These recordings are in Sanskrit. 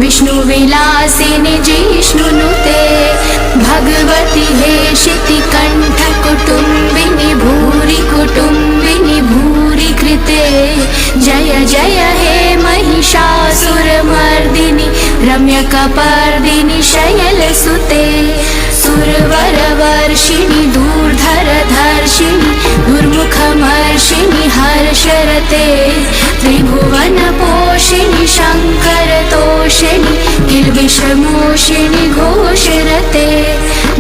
विष्णुविलासिनि जिष्णुनुते भगवति हेशिति कंठ कुटुंबिनि भूरि कुटुंबिनि भूरि कृते जय जय हे महिषासुरमर्दिनि रम्यकपर्दिनि शैलसुते सुरवरवर्षिणि दूर्धरधर्षिणि दुर्मुखमर्षिणि हर्षरते त्रिभुवनपोषिणि शङ्करतोषिणि किल्बिषमोषिणि घोषरते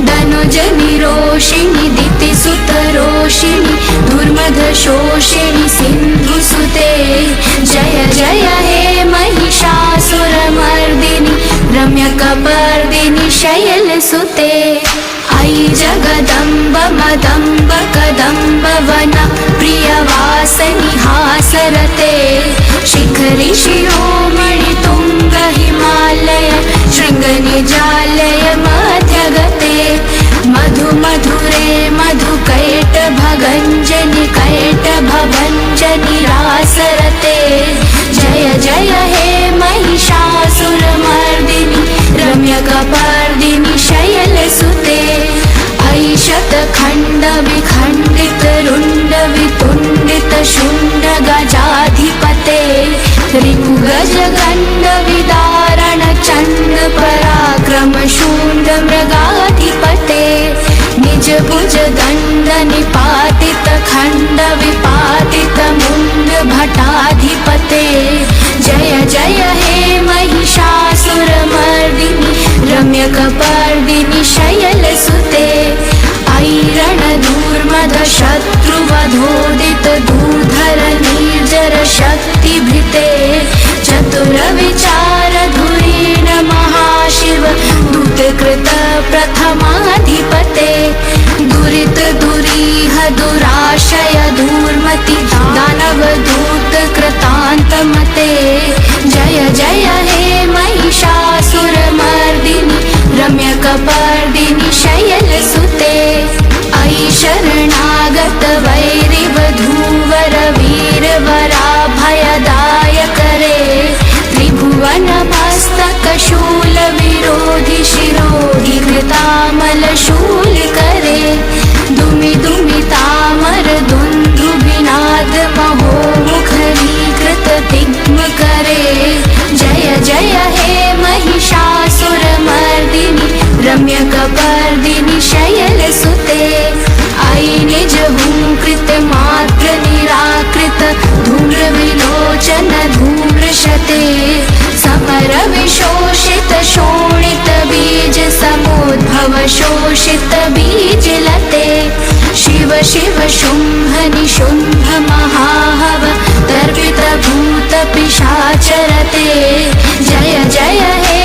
धनुजनिरोषिणि दितिसुतरोषिणि दुर्मदशोषिणि सिन्धुसुते जय जय हे महिषासुरमर्दिनि रम्यकपर्दिनि शैलसुते अयि जगदम्ब मदम्ब कदम्ब वन प्रियवासनि हासरते शिखरि शिरोमणि तुंग हिमालय शृङ्गनिजालय मध्यगते मधु मधुरे मधुकैटभगञ्जनि कैटभभञ्जनि रासरते जय जय हे महिषासुरमर्दिनि रम्यकपर्दिनि शैलसुते अयि शतखण्ड विखण्डित रुण्ड वितुण्डित शुण्ड गजाधिपते रिपुगज गण्ड विदारण चण्ड पराक्रम शूण्ड मृगाधिपते निज भुज दण्ड निपातित खण्ड विपातित मुण्ड भटाधिपते जय जय हे महिषासुरमर्दिनि रम्यकपर्दिनि शैलसुते अयि रणधूर्मद शत्रुवधोदित दूर्धर निर्जर शक्तिभृते चतुर विचार धुरीण महाशिव दूतकृत प्रथमाधिपते दुरित दुरीह दुराशय धूर्मति दानव दूत कृतान्तमते जय जय हे महिषासुरमर्दिनि रम्यकपर्दिनि शैलसुते अयि शरणागत वैरिवधूवर वीरवराभयदायकरे त्रिभुवन मस्तक शूल विरोधि शिरोधि कृतामल शूलकरे दुमि दुमि तामर दुन्दुभिनाद महोमुखरीकृत दिग्मकरे जय जय हे महिषासुरमर्दिनि रम्यकपर्दिनि शैलसुते अयि निज हुंकृत मात्र निराकृत धूम्र विलोचन धूम्रशते समर विशोषित शोणित बीज समुद्भव शोषित बीजलते शिव शिव शुंभ निशुंभ महाहव दर्पित भूत पिशाचरते जय जय हे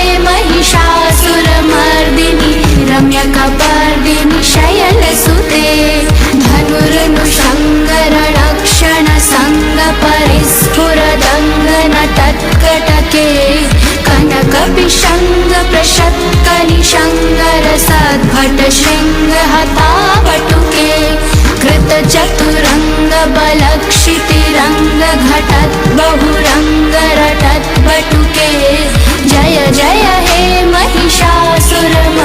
महिषासुरमर्दिनि रम्यकपर्दिनि शैलसुते धनुर्नुषङ्गरणक्षण संग परिस्फुरदङ्गन तत्कटके कनकपिशङ्ग प्रशत्क निशङ्गर सद्भट शृङ्ग हतावटुके कृत चतुरङ्ग बलक्षितिरङ्ग घटत् बहुरङ्ग रटत् बटुके जय जय हे महिषासुरमर्दिनि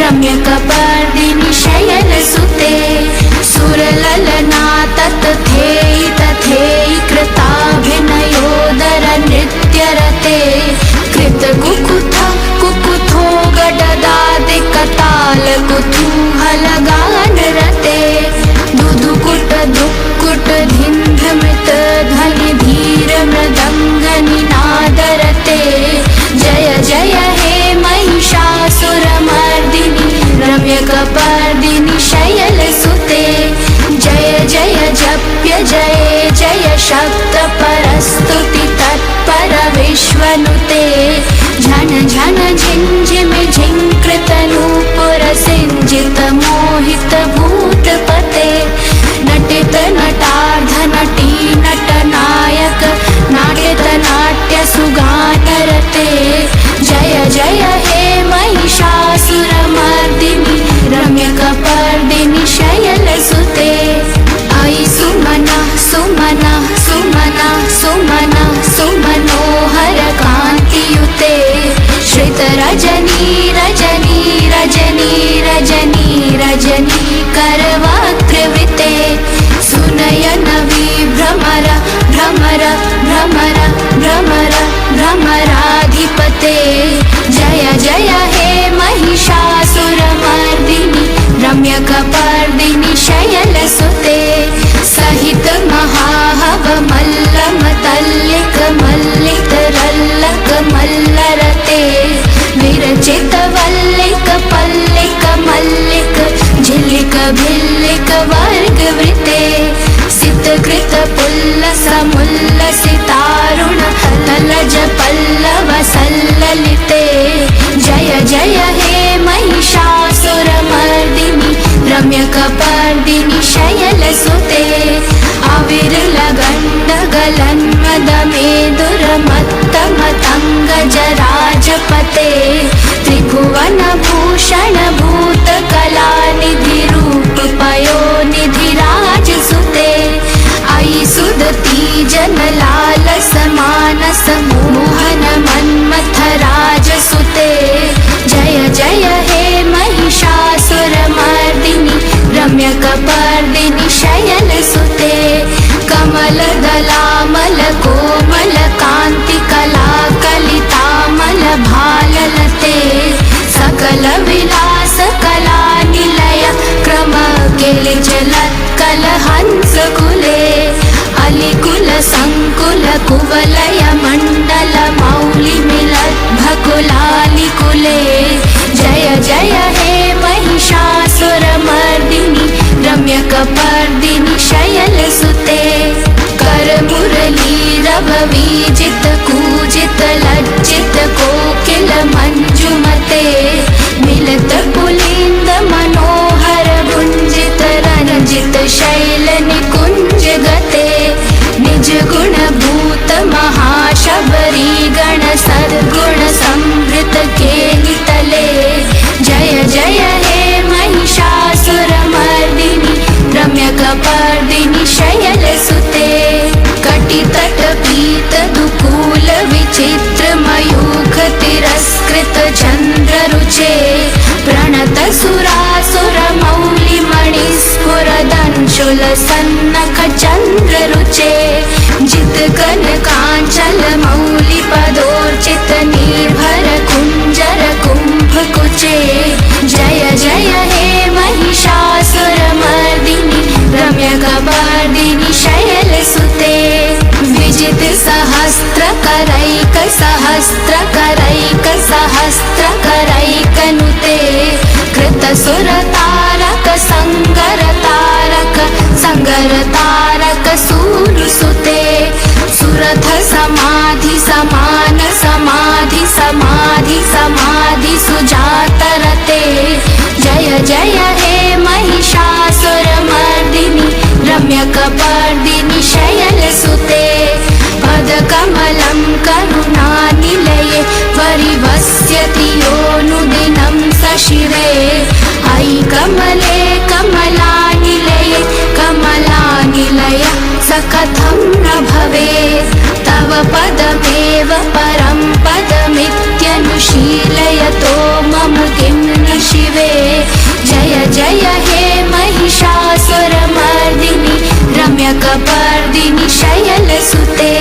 रम्यकपर्दिनि शैलसुते सुरललना तत्थेयि तथेयि कृताभिनयोदर नृत्यरते कृत कुकुथा कुकुथो गडदादि कताल कुतूहल गानरते दुदुकुट दुक्कुट धिन्धमृत ध्वनि धीर मृदङ्ग निनादरते जय जय हे महिषासुरमर्दिनि रम्यकपर्दिनि शैलसुते जय जय जप्य जय जय शब्द परस्तुति तत्पर विश्वनुते झन झन झिंझिम झिंकृत नूपुर सिंजित मोहित भूतपते नटित नटार्ध नटी नट नायक नाट्यत नाट्य सुगानरते जय जय हे महिषासुरमर्दिनि रम्यकपर्दिनि शैलसुते अयि सुमना सुमना सुमना सुमना सुमनोहर कान्तियुते भिल्लिकवर्गवृते सितकृतपुल्लसमुल्लसितारुण ललज पल्लवसल्ललिते जय जय हे महिषासुरमर्दिनि रम्यकपर्दिनि शैलसुते अविरलगण्डगलन्मदमेदुरमत्तमतङ्गजराजपते त्रिभुवनभूषणभूतकलानिधिरूपपयोनिधिराजसुते अयि सुदती जनलालसमानस मोहन मन्मथराजसुते जय जय हे महिषासुरमर्दिनि रम्यकपर्दिनि शैलसुते कमलदलामलकोमलकान्तिकलाकलितामलभाललते सकलविलासकलानिलय क्रमकेलिजलत्कलहंसकुले अलिकुलसङ्कुलकुवलय मण्डलमौलिमिलद्भकुलालिकुले जय जय हे महिषासुरमर्दिनि रम्यकपर्दिनि शैलसुते करमुरलीरववीजित कूजित लज्जित कोकिल मञ्जुमते मिलित पुलिन्द मनोहर भुञ्जित रञ्जित शैल निकुञ्ज गते निज गुणभूत महाशबरी गण सद्गुण संवृत केलितले जय जय हे महिषासुरमर्दिनि रम्यकपर्दिनि शैलसुते कटितटपीतदुकूल विचित्र मयूख तिरस्कृत चन्द्ररुचे प्रणत सुरासुरमौलिमणिस्फुरदंशुल सन्नख चन्द्ररुचे जित कनकाञ्चल मौलिपदोर्चित निर्भर कुञ्जर कुम्भकुचे जय जय हे महिषासुरमर्दिनि रम्यकपर्दिनि शैलसुते विजित सहस्त्रकरैक सहस्त्रकरैक सहस्त्रकरैकनुते कृतसुरतारक संगरतारक संगरतारक सूनुसुते सुरथ समाधि समान समाधि समाधि समाधि सुजातरते जय जय हे महिषासुरमर्दिनि रम्यकपर्दिनि शैलसुते पदकमलं करुणानिलये वरिवस्यति योऽनुदिनं सशिरे अयि कमले कमलानिलये कमलानिलय स कथं न भवेत् तव पदमेव परं पदमित्यनुशीलयतो मम किं न शिवे जय जय हे महिषासुरमर्दिनि रम्यकपर्दिनि शैलसुते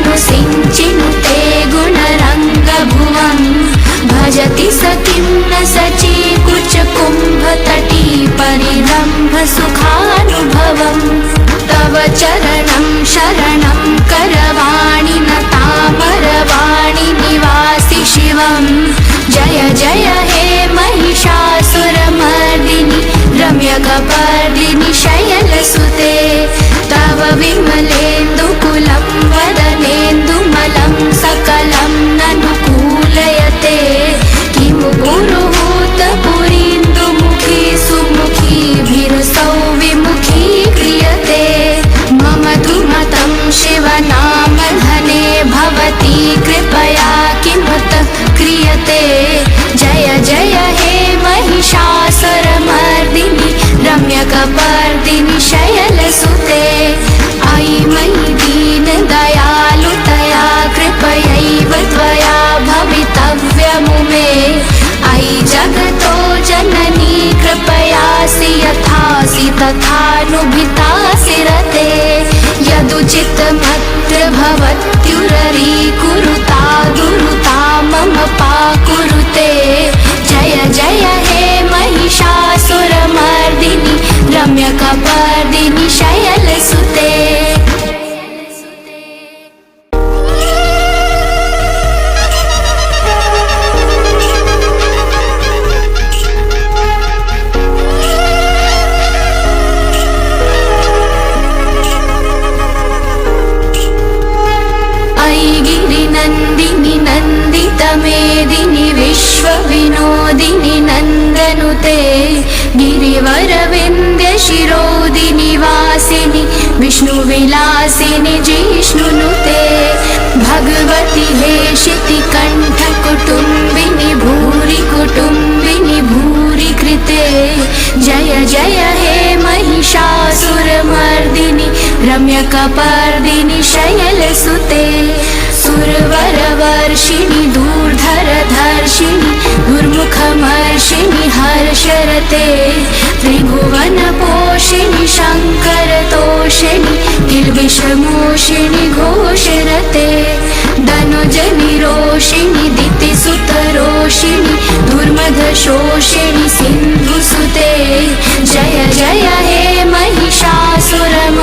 कनकलसत्कलसिन्धुजलैरनुसिञ्चिनुते गुणरङ्गभुवं भजति स किं न सचीकुचकुम्भतटी परिरम्भ सुखानुभवम् तव चरणं शरणं करवाणि न तामरवाणि निवासि शिवम् जय जय हे महिषासुरमर्दिनि रम्यकपर्दिनि शैलसुते तव विमलेन्दुकुलं वदनेन्दुमलं सकलं ननुकूलयते किमु पुरुहूतपुरीन्दुमुखी सुमुखीभिरसौ विमुखी क्रियते मम तु मतं शिवनामधने भवती कृपया किमुत क्रियते जय जय हे महिषासुरमर्दिनि रम्यकपर्दिनि शैलसुते अयि मयि दीनदयालुतया कृपयैव त्वया भवितव्यमुमे अयि जगतो जननी कृपयासि यथासि तथानुभितासि रते यदुचितमत्र भवत्युररीकुरुता गुरुता मम पाकुरुते जय जय हे महिषासुरमर्दिनि रम्यकपर्दिनि शैलसुते वासिनि जिष्णुनुते भगवति हेशिति कण्ठ कुटुम्बिनि भूरि कुटुम्बिनि भूरि कृते जय जय हे महिषासुरमर्दिनि रम्यकपर्दिनि शैलसुते सुरवरवर्षिणि दूर्धरधर्षिणि दुर्मुखमर्षिणि हर्षरते त्रिभुवनपोषिणि शङ्करतोषिणि किल्बिषमोषिणि घोषरते धनुजनिरोषिणि दितिसुतरोषिणि दुर्मदशोषिणि सिन्धुसुते जय जय हे महिषासुरमर्दिनि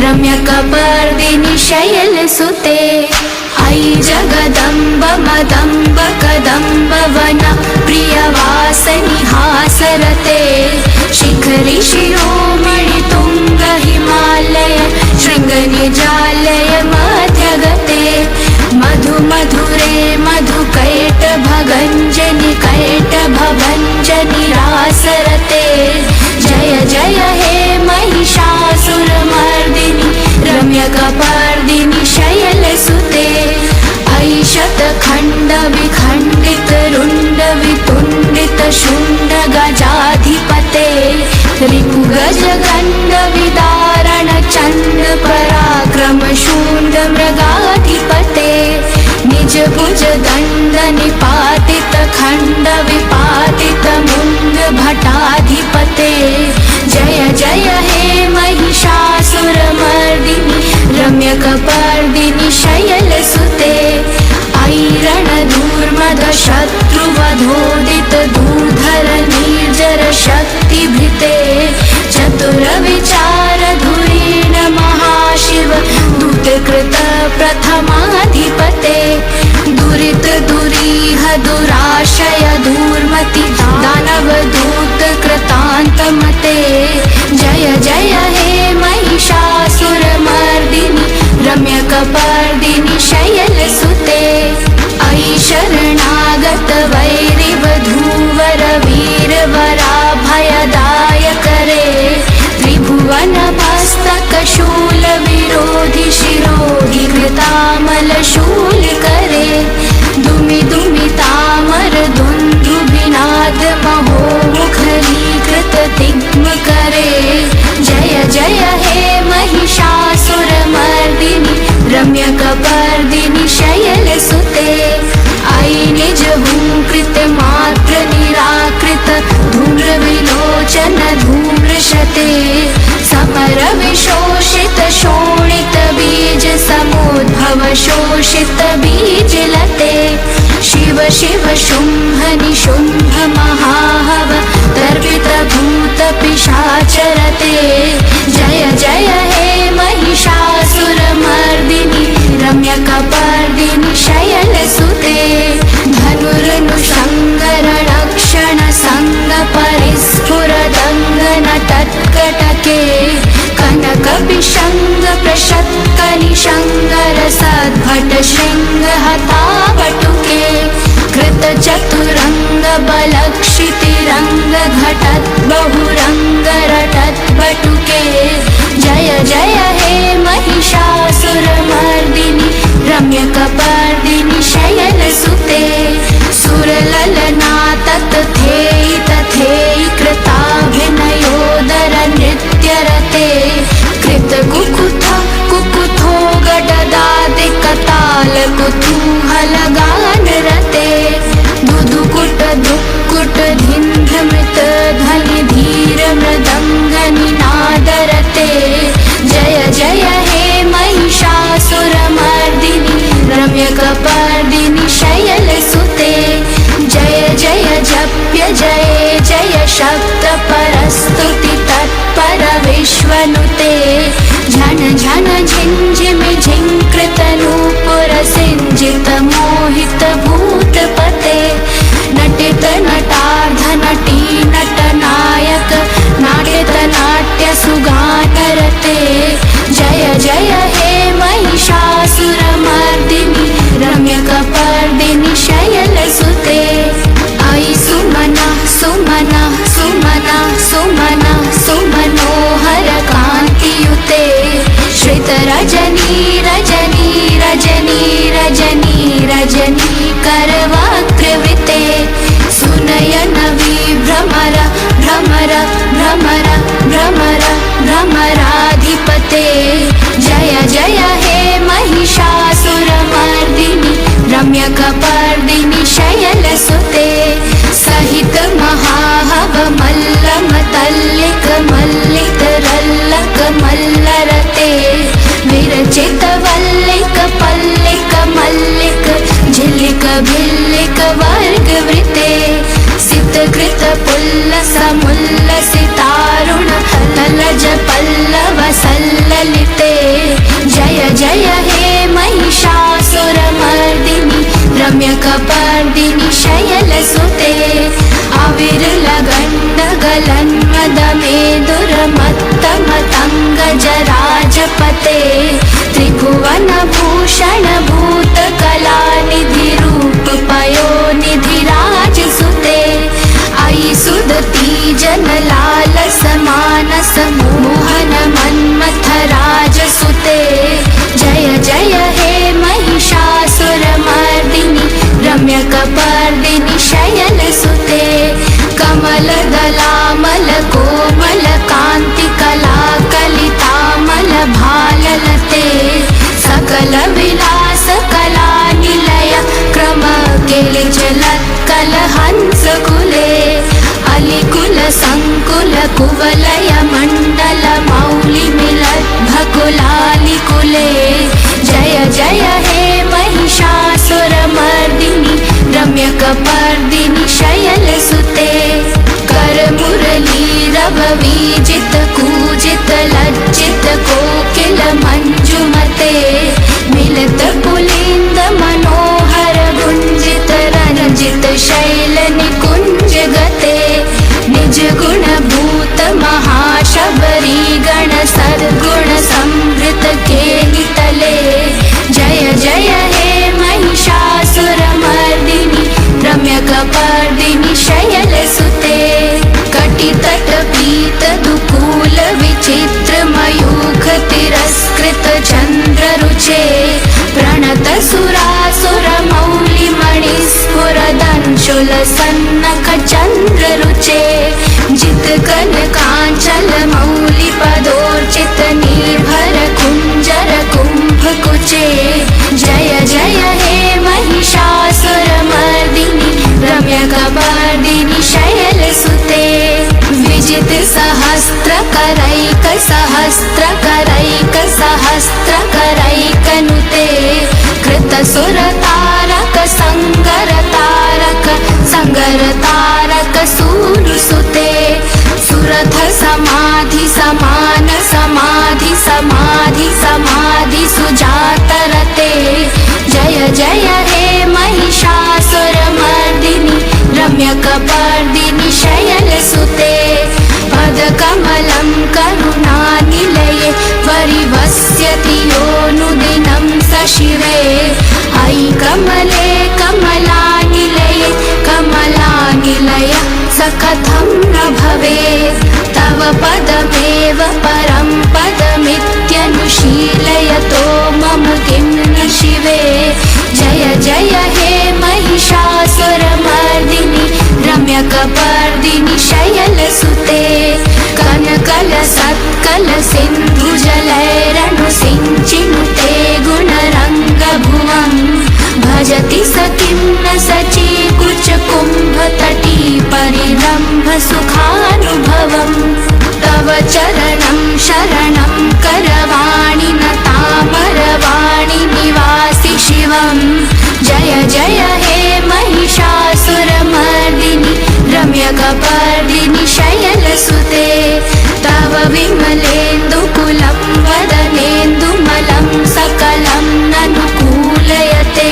रम्यकपर्दिनि शैलसुते अयि जगदम्ब मदम्ब कदम्ब वन प्रियवासनि हासरते शिखरि शिरोमणि तुङ्ग हिमालय शृङ्गनिजालय मध्यगते मधु मधुरे मधुकैटभगञ्जनि कैटभभञ्जनि रासरते जय जय हे महिषासुरमर्दिनि रम्यकपर्दिनि शैलसुते अयि शतखण्ड विखण्डित रुण्ड वितुण्डित शुण्ड गजाधिपते रिपुगज गण्ड विदारण चण्ड पराक्रम शूण्ड मृगाधिपते निज भुज दण्ड निपातित खण्ड विपातित मुण्ड भटाधिपते जय जय हे महिषासुरमर्दिनि रम्यकपर्दिनि शैलसुते अयि रणधूर्मद शत्रुवधोदित दूर्धर निर्जर शक्तिभृते चतुरविचार धुरीण महाशिव दूतकृत प्रथमाधिपते दुरित दुरीह दुराशय धूर्मति दानवदूत कृतान्तमते जय जय हे महिषासुरमर्दिनि रम्यकपर्दिनि शैलसुते अयि शरणागत वैरिवधूवर वीरवराभयदायकरे त्रिभुवन मस्तक शूल विरोधि शिरोधि कृतामल शूलकरे दुमि दुमि तामर दुन्दुभिनाद महोमुखरीकृत दिग्मकरे जय जय हे महिषासुरमर्दिनि रम्यकपर्दिनि शैलसुते अयि निज हुंकृत मात्र निराकृत धूम्रविलोचन धूम्रशते समर विशोषित शोणित बीज समुद्भव शोषित बीजलते शिव शिव शुम्भ निशुम्भ महाहव तर्पित भूत पिशाचरते जय जय हे महिषासुरमर्दिनि रम्यकपर्दिनि शैलसुते धनुरनुषङ्गरणक्षण संग परिस्फुरदङ्गन तत्कटके कनकपिशङ्ग प्रशत्क निशङ्गर सद्भट शृङ्ग हतावटुके कृत चतुरङ्ग बलक्षितिरङ्ग घटत् बहुरङ्ग रटत् बटुके जय जय हे महिषासुरमर्दिनि रम्यकपर्दिनि शैलसुते सुरललना तत्थेयि तथेयि कृताभिनयोदर नृत्यरते कृत कुकुथ कुकुथो गडदादिकताल कुतूहल गानरते दुदुकुट दुक्कुट धिन्धमृत ध्वनि धीर मृदङ्ग निनादरते जय जय हे महिषासुरमर्दिनि रम्यकपर्दिनि शैलसुते जय जय जप्य जय जय शब्द परस्तुति तत्पर विश्वनुते झन झन झिञ्झिमि झिङ्कृत नूपुर सिञ्जित मोहित करवाग्रवृते सुनयन विभ्रमर भ्रमर भ्रमर भ्रमर भ्रमराधिपते जय जय हे महिषासुरमर्दिनि रम्यकपर्दिनि शैलसुते सहित महाहव मल्लम तल्लिक मल्लिक रल्लक मल्लरते विरचित वल्लिक पल्लिक मल्लिक झिल्लिक भिल्लिक वर्गवृते सितकृत पुल्लस मुल्लसितारुण तलज पल्लव सल्ललिते जय जय हे महिषासुरमर्दिनि रम्यकपर्दिनि शैलसुते अविरलगण्डगलन्मदमेदुरमत्तमतङ्गजराजपते त्रिभुवनभूषण भूतकलानिधिरूपपयोनिधिराजसुते अयि सुदती जनलालस मानस मोहन मन्मथराजसुते जय जय हे महिषासुरमर्दिनि रम्यकपर्दिनि शैलसुते कमलदलामल कोमल कान्तिकला कलितामल भाललते सकल विलास कला निलय क्रम केलिचलत्कल हंसकुले अलिकुल संकुल कुवलय मण्डल मौलि मिलद्भकुलालिकुले जय जय हे महिषासुरमर्दिनि रम्यकपर्दिनि शैलसुते करमुरलीरव वीजित कूजित लज्जित कोकिल मञ्जुमते मिलित पुलिन्द मनोहर गुञ्जित रञ्जित शैल निकुञ्ज गते निज गुण भूत महाशबरी गण सद्गुण संवृत केलितले जय जय हे महिषासुरमर्दिनि रम्यकपर्दिनि शैलसुते कटितट पीत दुकूल विचित्र मयूख तिरस्कृत चन्द्र रुचे प्रणत सुरासुर मौलि मणिस्फुरदंशुल सन्नख चन्द्र रुचे जित कनकाञ्चल मौलि पदोर्चित निर्भर कुञ्जर कुम्भ कुचे जय जय हे महिषासुरमर्दिनि रम्यकपर्दिनि शैलसुते विजित सहस्त्रकरैक सहस्त्रकरैक सहस्त्रकरैकनुते कृत सुरतारक संगरतारक संगरतारक सूनुसुते सुरथ समाधि समान समाधि समाधि समाधि सुजातरते जय जय हे महिषासुरमर्दिनि रम्यकपर्दिनि शैलसुते पदकमलं करुणानिलये परिवस्यति योऽनुदिनं स शिवे अयि कमले कमलानिलये कमलानिलय स कथं न भवेत् तव पदमेव परं पदमित्यनुशीलयतो मम किं न शिवे जय जय हे महिषासुरमर्दिनि रम्यकपर्दिनि शैलसुते कनकल सत्कल सिन्धुजलैरणु सिञ्चिनुते गुणरङ्गभुवं भजति स किं न सचीकुच कुम्भतटी परिरम्भ सुखानुभवम् तव चरणं शरणं करवाणि न तामरवाणि निवासि शिवम् जय जय हे महिषासुरमर्दिनि रम्यकपर्दिनि शैलसुते तव विमलेन्दुकुलं वदनेन्दुमलं सकलं ननुकूलयते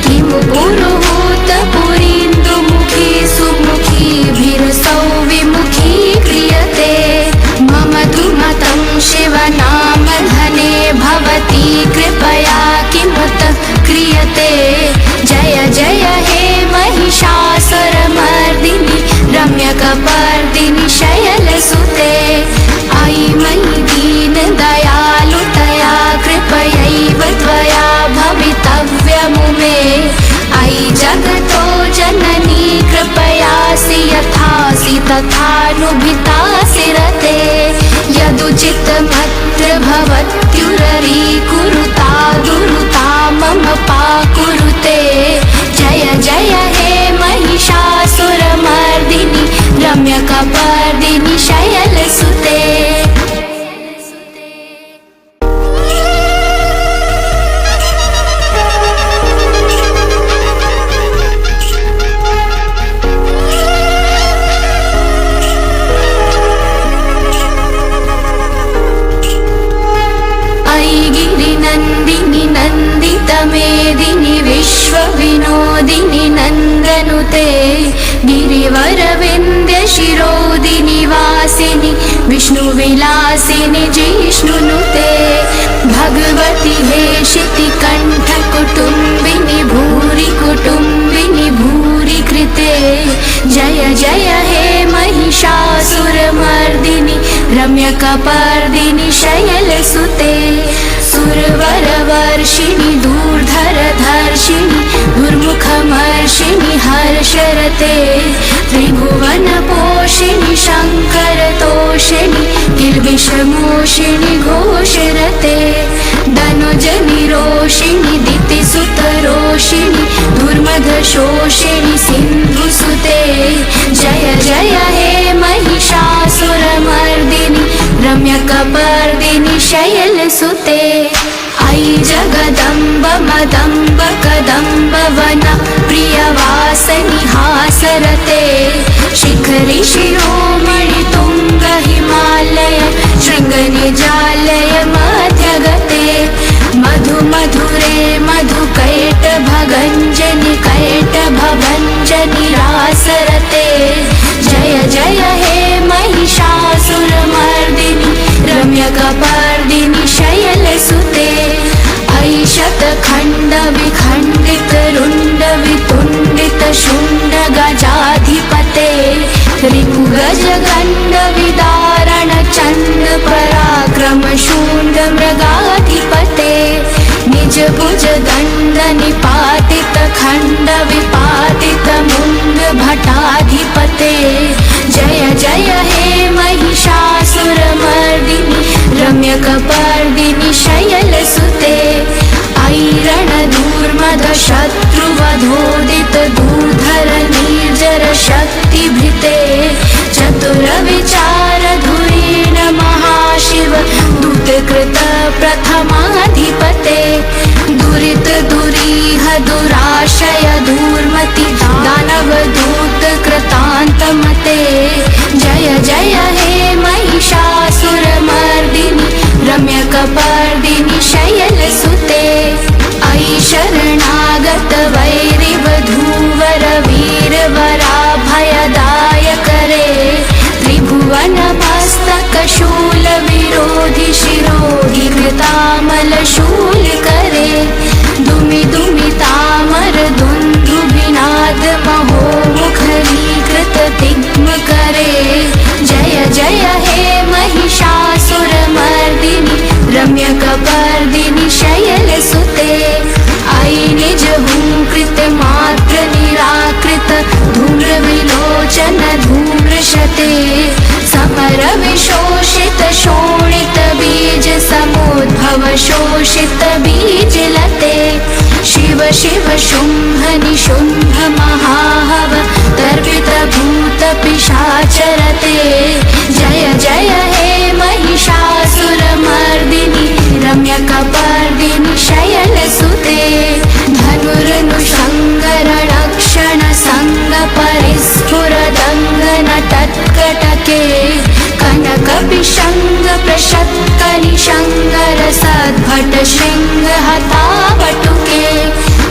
किमु पुरुहूतपुरीन्दुमुखी सुमुखीभिरसौ विमुखी क्रियते मम तु मतं शिवनामधने भवती कृपया किमुत क्रियते जय जय हे महिषासुरमर्दिनि रम्यकपर्दिनि शैलसुते अयि मेदिनि नन्दनुते गिरिवरविन्द्य शिरोदिनि वासिनि विष्णुविलासिनि जिष्णुनुते भगवति हेशिति कण्ठकुटुम्बिनि भूरि कुटुम्बिनि भूरि कृते जय जय हे महिषासुरमर्दिनि रम्यकपर्दिनि शैलसुते सुरवरवर्षिणि दूर्धरधर्षिणि दुर्मुखमर्षिणि हर्षरते त्रिभुवनपोषिणि शङ्करतोषिणि किल्बिषमोषिणि घोषरते धनुजनिरोषिणि दितिसुतरोषिणि दुर्मधशोषिणि सिन्धुसुते जय जय हे महिषासुरमर्दिनि रम्यकपर्दिनि शैलसुते अयि जगदम्ब मदम्ब कदम्ब वन प्रियवासनि हासरते शिखरि शिरोमणि तुङ्ग हिमालय शृङ्गनिजालय मध्यगते मधु मधुरे मधुकैटभगञ्जनि कैटभभञ्जनि रासरते जय जय हे महिषासुरमर्दिनि रम्यकपर्दिनि शैलसुते अयि शतखण्ड विखण्डित रुण्ड वितुण्डित शुण्ड गजाधिपते रिपुगजगण्ड विदारण चण्ड पराक्रम शूण्ड मृगाधिपते निज भुज दण्ड निपातित खण्ड विपातित मुण्ड भटाधिपते जय जय हे महिषासुरमर्दिनि रम्यकपर्दिनि शैलसुते अयि रणधूर्मद शत्रुवधोदित दूर्धर निर्जर शक्तिभृते चतुरविचार धुरीण महाशिव दूतकृत प्रथमाधिपते दुरित दुरीह दुराशय धूर्मति दानवदूत कृतान्तमते जय जय हे महिषासुरमर्दिनि रम्यकपर्दिनि शैलसुते अयि शरणागत वैरिवधूवर वीरवराभयदायकरे त्रिभुवन मस्तक शूल विरोधि शिरोधि कृतामल शूलकरे दुमि दुमि तामर दुन्दुभिनाद महोमुखरीकृत दिग्मकरे जय जय हे महिषासुरमर्दिनि रम्यकपर्दिनि शैलसुते अयि निज हुंकृत मात्र निराकृत धूम्रविलोचन धूम्रशते समर विशोषित शोणित बीज समुद्भव शोषित बीजलते शिव शिव शुम्भ निशुम्भ महाहव तर्पित भूत पिशाचरते जय जय हे महिषासुरमर्दिनि रम्यकपर्दिनि शैलसुते धनुर्नुषङ्गरणक्षण सङ्ग परिस्फुरदङ्गन तत्कटके कनकपिशङ्ग प्रशक्क निशङ्गर सद्भट शृङ्ग हतावटुके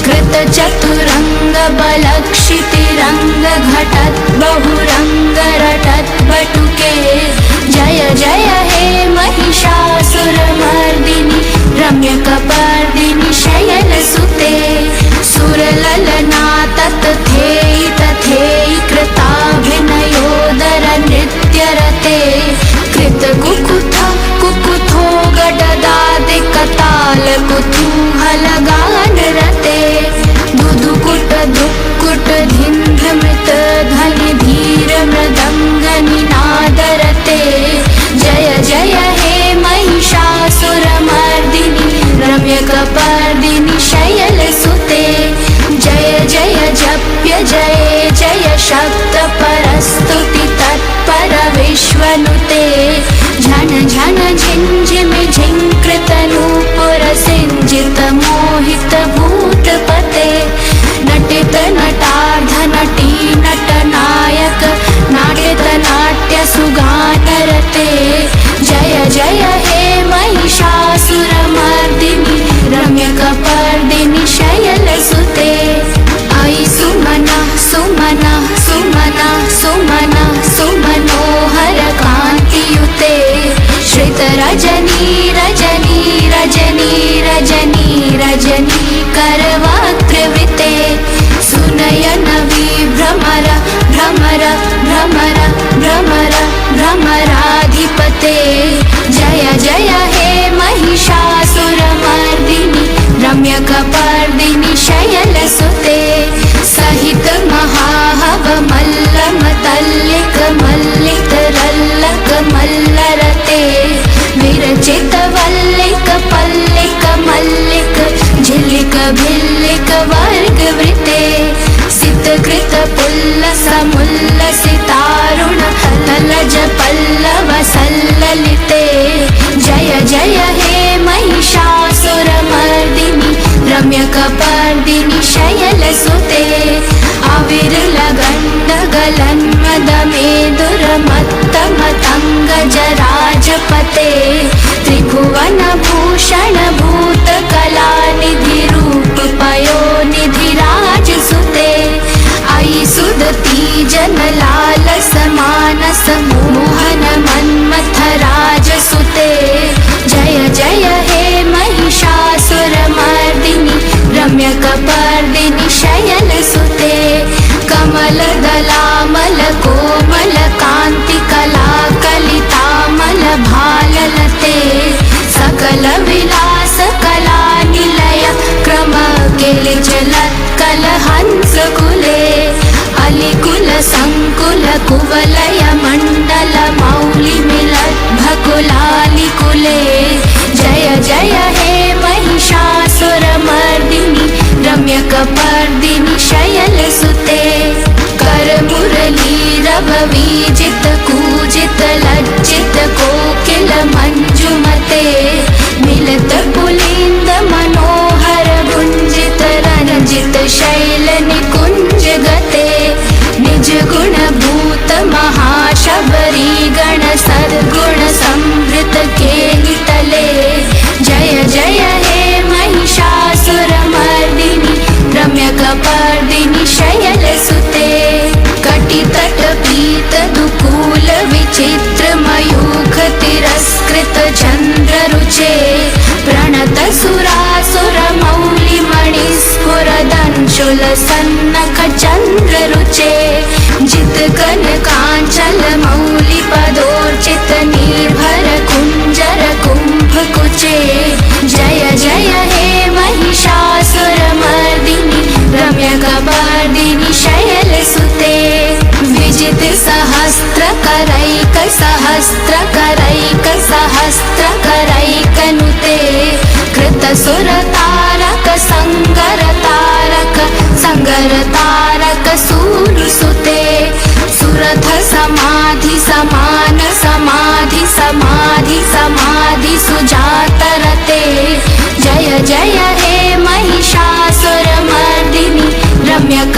कृत चतुरङ्ग बलक्षितिरङ्ग घटत् बहुरङ्ग रटत् बटुके जय जय हे महिषासुरमर्दिनि रम्यकपर्दिनि शैलसुते सुरललना तत्थेयि तथेयि कृताभिनयोदर नृत्यरते कृतकुकुथ कुकुथो गडदादि कताल कुतूहलगानरते दुदुकुट दुक्कुट धिन्ध्रमृत ध्वनि धीर मृदङ्गनिनादरते जय जय हे महिषासुरमर्दिनि रम्यकपर्दिनि शैलसुते जय जय जप्य जय जय शब्द परस्तुति तत्पर विश्वनुते झन झन झिञ्झिमि झिङ्कृत नूपुर सिञ्जित मोहित भूतपते नटित नटार्ध नटी नटनायक नाट्यत नाट्य सुगानरते जय जय हे महिषासुरमर्दिनि रम्यकपर्दिनि शैलसुते अयि जय हे महिषासुरमर्दिनि रम्यकपर्दिनि शयलसुते सहित महाहव मल्लमतल्लिक मल्लिकरल्लक मल्लरते विरचित वल्लिक पल्लिक मल्लिक झिल्लिक भिल्लिक वर्गवृते सितकृत पुल्लस मुल्लसितारुण तलज पल्लव सल्ललिते जय जय हे महिषासुरमर्दिनि रम्यकपर्दिनि शयलसुते अविरलगण्डगलन्मदमेदुरमत्तमतङ्गजराजपते त्रिभुवनभूषण भूतकलानिधिरूप पयोनिधिराजसुते अयि सुदती जनलालस मानस मोहन मन्मथराजसुते जय जय हे महिषासुरमर्दिनि रम्यकपर्दिनि शयलसुते कमलदलामल कोमल कान्तिकला कलितामल भाललते सकल विलास कला निलय क्रम केलिचलत्कलहंसकुले अलिकुल संकुल कुवलय मण्डल मौलि मिलद्भकुलालिकुले जय जय हे महिषासुरमर्दिनि रम्यकपर्दिनि शयलसुते करमुरलीरव वीजित कूजित लज्जित कोकिल मञ्जुमते मिलित पुलिन्द मनोहर गुञ्जित रञ्जित शैल निकुञ्ज गते निज गुण भूत महाशबरी गण सद्गुण संवृत केलितले जय जय हे महिषासुरमर्दिनि रम्यकपर्दिनि शयलसुते कटितट पीत दुकूल विचित्र मयूख तिरस्कृत चन्द्र रुचे प्रणत सुरासुर मौलि मणिस्फुरदंशुल सन्नख चन्द्र रुचे जित कनकाञ्चल मौलि पदोर्चित निर्भर कुञ्जर कुम्भ कुचे जय जय हे महिषासुरमर्दिनि रम्यकपर्दिनि शयलसुते विजित सहस्रकरैक सहस्रकरैक सहस्रकरैकनुते कृत सुरतारक संगरतारक संगरतारक सूनुसुते सुरथ समाधि समान समाधि समाधि समाधि सुजातरते जय जय हे महिषासुरमर्दिनि रम्यक